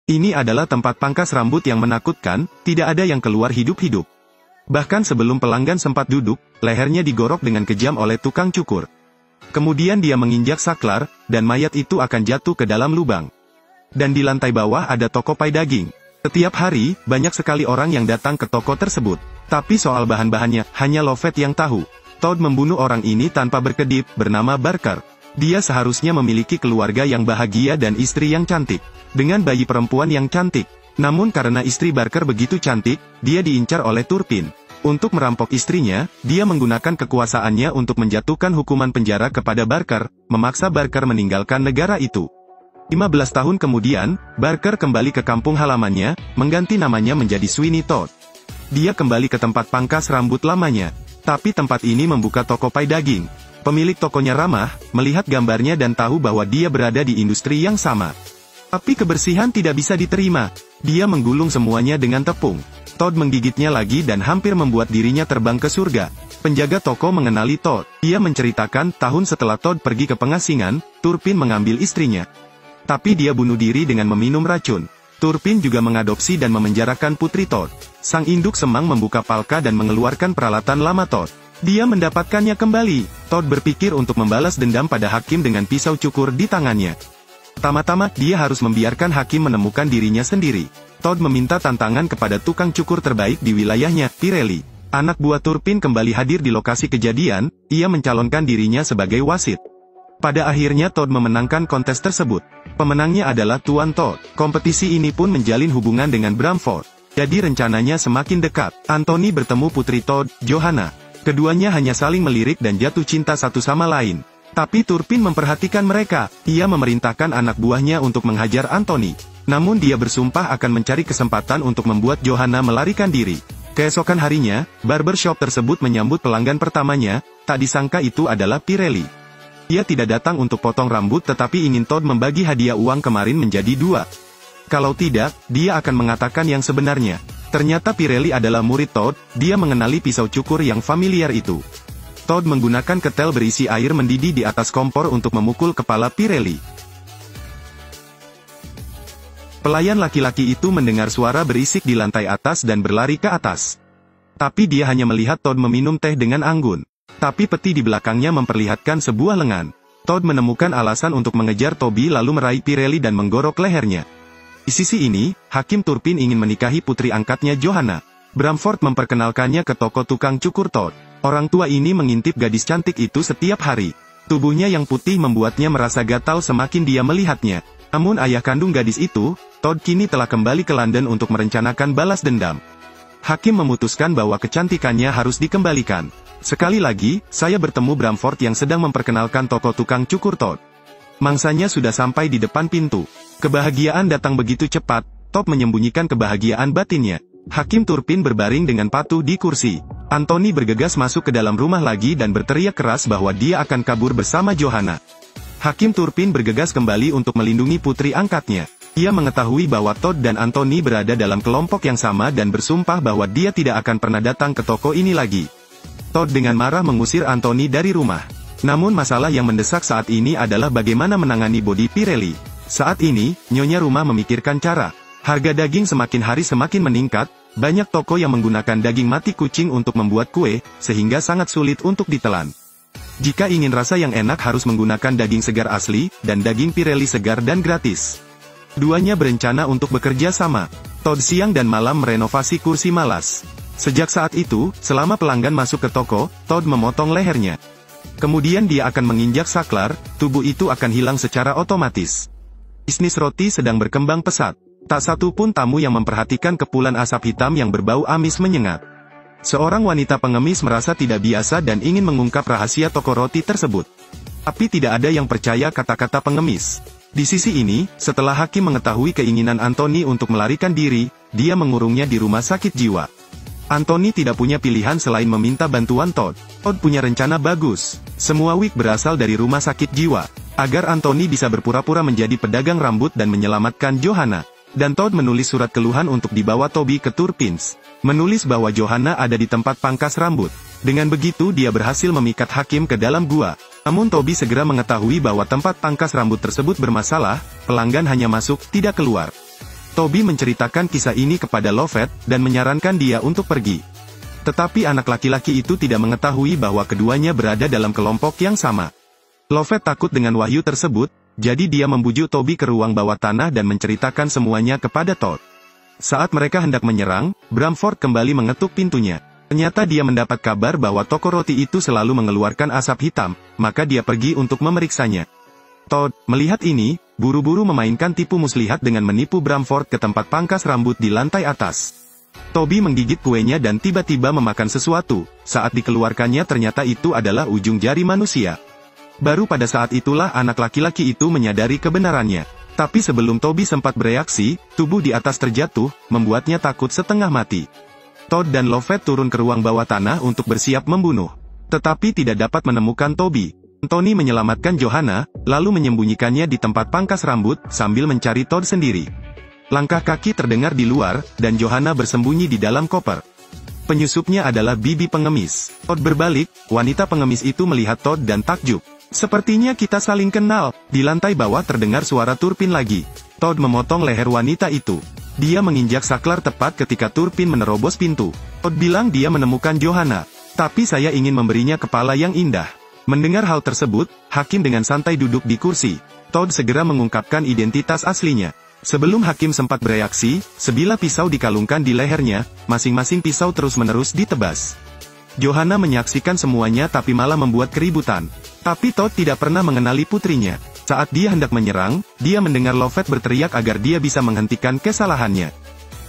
Ini adalah tempat pangkas rambut yang menakutkan, tidak ada yang keluar hidup-hidup. Bahkan sebelum pelanggan sempat duduk, lehernya digorok dengan kejam oleh tukang cukur. Kemudian dia menginjak saklar, dan mayat itu akan jatuh ke dalam lubang. Dan di lantai bawah ada toko pai daging. Setiap hari, banyak sekali orang yang datang ke toko tersebut. Tapi soal bahan-bahannya, hanya Lovett yang tahu. Todd membunuh orang ini tanpa berkedip, bernama Barker. Dia seharusnya memiliki keluarga yang bahagia dan istri yang cantik. Dengan bayi perempuan yang cantik. Namun karena istri Barker begitu cantik, dia diincar oleh Turpin. Untuk merampok istrinya, dia menggunakan kekuasaannya untuk menjatuhkan hukuman penjara kepada Barker, memaksa Barker meninggalkan negara itu. 15 tahun kemudian, Barker kembali ke kampung halamannya, mengganti namanya menjadi Sweeney Todd. Dia kembali ke tempat pangkas rambut lamanya. Tapi tempat ini membuka toko pai daging. Pemilik tokonya ramah, melihat gambarnya dan tahu bahwa dia berada di industri yang sama. Tapi kebersihan tidak bisa diterima. Dia menggulung semuanya dengan tepung. Todd menggigitnya lagi dan hampir membuat dirinya terbang ke surga. Penjaga toko mengenali Todd. Dia menceritakan, tahun setelah Todd pergi ke pengasingan, Turpin mengambil istrinya. Tapi dia bunuh diri dengan meminum racun. Turpin juga mengadopsi dan memenjarakan putri Todd. Sang induk semang membuka palka dan mengeluarkan peralatan lama Todd. Dia mendapatkannya kembali. Todd berpikir untuk membalas dendam pada hakim dengan pisau cukur di tangannya. Pertama-tama, dia harus membiarkan hakim menemukan dirinya sendiri. Todd meminta tantangan kepada tukang cukur terbaik di wilayahnya, Pirelli. Anak buah Turpin kembali hadir di lokasi kejadian, ia mencalonkan dirinya sebagai wasit. Pada akhirnya Todd memenangkan kontes tersebut. Pemenangnya adalah Tuan Todd. Kompetisi ini pun menjalin hubungan dengan Bramford. Jadi rencananya semakin dekat. Anthony bertemu putri Todd, Johanna. Keduanya hanya saling melirik dan jatuh cinta satu sama lain. Tapi Turpin memperhatikan mereka. Ia memerintahkan anak buahnya untuk menghajar Anthony. Namun dia bersumpah akan mencari kesempatan untuk membuat Johanna melarikan diri. Keesokan harinya, barbershop tersebut menyambut pelanggan pertamanya, tak disangka itu adalah Pirelli. Ia tidak datang untuk potong rambut tetapi ingin Todd membagi hadiah uang kemarin menjadi 2. Kalau tidak, dia akan mengatakan yang sebenarnya. Ternyata Pirelli adalah murid Todd, dia mengenali pisau cukur yang familiar itu. Todd menggunakan ketel berisi air mendidih di atas kompor untuk memukul kepala Pirelli. Pelayan laki-laki itu mendengar suara berisik di lantai atas dan berlari ke atas. Tapi dia hanya melihat Todd meminum teh dengan anggun. Tapi peti di belakangnya memperlihatkan sebuah lengan. Todd menemukan alasan untuk mengejar Toby lalu meraih Pirelli dan menggorok lehernya. Di sisi ini, Hakim Turpin ingin menikahi putri angkatnya Johanna. Bramford memperkenalkannya ke toko tukang cukur Todd. Orang tua ini mengintip gadis cantik itu setiap hari. Tubuhnya yang putih membuatnya merasa gatal semakin dia melihatnya. Namun ayah kandung gadis itu, Todd kini telah kembali ke London untuk merencanakan balas dendam. Hakim memutuskan bahwa kecantikannya harus dikembalikan. Sekali lagi, saya bertemu Bramford yang sedang memperkenalkan toko tukang cukur Todd. Mangsanya sudah sampai di depan pintu. Kebahagiaan datang begitu cepat, Todd menyembunyikan kebahagiaan batinnya. Hakim Turpin berbaring dengan patuh di kursi. Anthony bergegas masuk ke dalam rumah lagi dan berteriak keras bahwa dia akan kabur bersama Johanna. Hakim Turpin bergegas kembali untuk melindungi putri angkatnya. Ia mengetahui bahwa Todd dan Anthony berada dalam kelompok yang sama dan bersumpah bahwa dia tidak akan pernah datang ke toko ini lagi. Todd dengan marah mengusir Anthony dari rumah. Namun masalah yang mendesak saat ini adalah bagaimana menangani bodi Pirelli. Saat ini, nyonya rumah memikirkan cara. Harga daging semakin hari semakin meningkat, banyak toko yang menggunakan daging mati kucing untuk membuat kue, sehingga sangat sulit untuk ditelan. Jika ingin rasa yang enak harus menggunakan daging segar asli, dan daging Pirelli segar dan gratis. Duanya berencana untuk bekerja sama. Todd siang dan malam merenovasi kursi malas. Sejak saat itu, selama pelanggan masuk ke toko, Todd memotong lehernya. Kemudian dia akan menginjak saklar, tubuh itu akan hilang secara otomatis. Bisnis roti sedang berkembang pesat. Tak satu pun tamu yang memperhatikan kepulan asap hitam yang berbau amis menyengat. Seorang wanita pengemis merasa tidak biasa dan ingin mengungkap rahasia toko roti tersebut. Tapi tidak ada yang percaya kata-kata pengemis. Di sisi ini, setelah hakim mengetahui keinginan Anthony untuk melarikan diri, dia mengurungnya di rumah sakit jiwa. Anthony tidak punya pilihan selain meminta bantuan Todd. Todd punya rencana bagus. Semua wig berasal dari rumah sakit jiwa. Agar Anthony bisa berpura-pura menjadi pedagang rambut dan menyelamatkan Johanna. Dan Todd menulis surat keluhan untuk dibawa Toby ke Turpins. Menulis bahwa Johanna ada di tempat pangkas rambut. Dengan begitu dia berhasil memikat hakim ke dalam gua. Namun Toby segera mengetahui bahwa tempat pangkas rambut tersebut bermasalah, pelanggan hanya masuk, tidak keluar. Toby menceritakan kisah ini kepada Lovett, dan menyarankan dia untuk pergi. Tetapi anak laki-laki itu tidak mengetahui bahwa keduanya berada dalam kelompok yang sama. Lovett takut dengan wahyu tersebut, jadi dia membujuk Toby ke ruang bawah tanah dan menceritakan semuanya kepada Todd. Saat mereka hendak menyerang, Bramford kembali mengetuk pintunya. Ternyata dia mendapat kabar bahwa toko roti itu selalu mengeluarkan asap hitam, maka dia pergi untuk memeriksanya. Todd, melihat ini, buru-buru memainkan tipu muslihat dengan menipu Bramford ke tempat pangkas rambut di lantai atas. Toby menggigit kuenya dan tiba-tiba memakan sesuatu. Saat dikeluarkannya ternyata itu adalah ujung jari manusia. Baru pada saat itulah anak laki-laki itu menyadari kebenarannya. Tapi sebelum Toby sempat bereaksi, tubuh di atas terjatuh, membuatnya takut setengah mati. Todd dan Lovett turun ke ruang bawah tanah untuk bersiap membunuh. Tetapi tidak dapat menemukan Toby. Tony menyelamatkan Johanna, lalu menyembunyikannya di tempat pangkas rambut, sambil mencari Todd sendiri. Langkah kaki terdengar di luar, dan Johanna bersembunyi di dalam koper. Penyusupnya adalah bibi pengemis. Todd berbalik, wanita pengemis itu melihat Todd dan takjub. Sepertinya kita saling kenal. Di lantai bawah terdengar suara Turpin lagi. Todd memotong leher wanita itu. Dia menginjak saklar tepat ketika Turpin menerobos pintu. Todd bilang dia menemukan Johanna. Tapi saya ingin memberinya kepala yang indah. Mendengar hal tersebut, Hakim dengan santai duduk di kursi. Todd segera mengungkapkan identitas aslinya. Sebelum Hakim sempat bereaksi, sebilah pisau dikalungkan di lehernya, masing-masing pisau terus-menerus ditebas. Johanna menyaksikan semuanya tapi malah membuat keributan. Tapi Todd tidak pernah mengenali putrinya. Saat dia hendak menyerang, dia mendengar Lovett berteriak agar dia bisa menghentikan kesalahannya.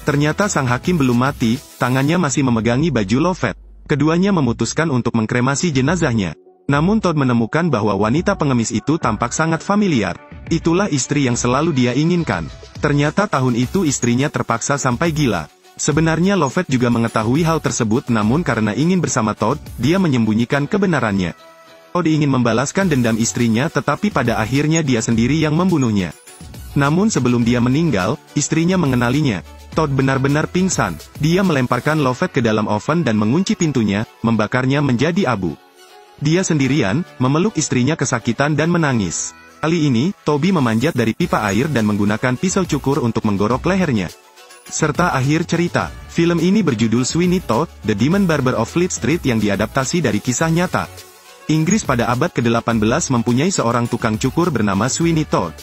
Ternyata sang hakim belum mati, tangannya masih memegangi baju Lovett. Keduanya memutuskan untuk mengkremasi jenazahnya. Namun Todd menemukan bahwa wanita pengemis itu tampak sangat familiar. Itulah istri yang selalu dia inginkan. Ternyata tahun itu istrinya terpaksa sampai gila. Sebenarnya Lovett juga mengetahui hal tersebut namun karena ingin bersama Todd, dia menyembunyikan kebenarannya. Todd ingin membalaskan dendam istrinya tetapi pada akhirnya dia sendiri yang membunuhnya. Namun sebelum dia meninggal, istrinya mengenalinya. Todd benar-benar pingsan. Dia melemparkan Lovett ke dalam oven dan mengunci pintunya, membakarnya menjadi abu. Dia sendirian, memeluk istrinya kesakitan dan menangis. Kali ini, Toby memanjat dari pipa air dan menggunakan pisau cukur untuk menggorok lehernya. Serta akhir cerita. Film ini berjudul Sweeney Todd, The Demon Barber of Fleet Street yang diadaptasi dari kisah nyata. Inggris pada abad ke-18 mempunyai seorang tukang cukur bernama Sweeney Todd.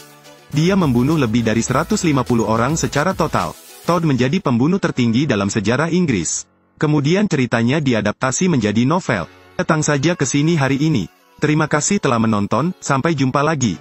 Dia membunuh lebih dari 150 orang secara total. Todd menjadi pembunuh tertinggi dalam sejarah Inggris. Kemudian ceritanya diadaptasi menjadi novel. Datang saja ke sini hari ini. Terima kasih telah menonton, sampai jumpa lagi.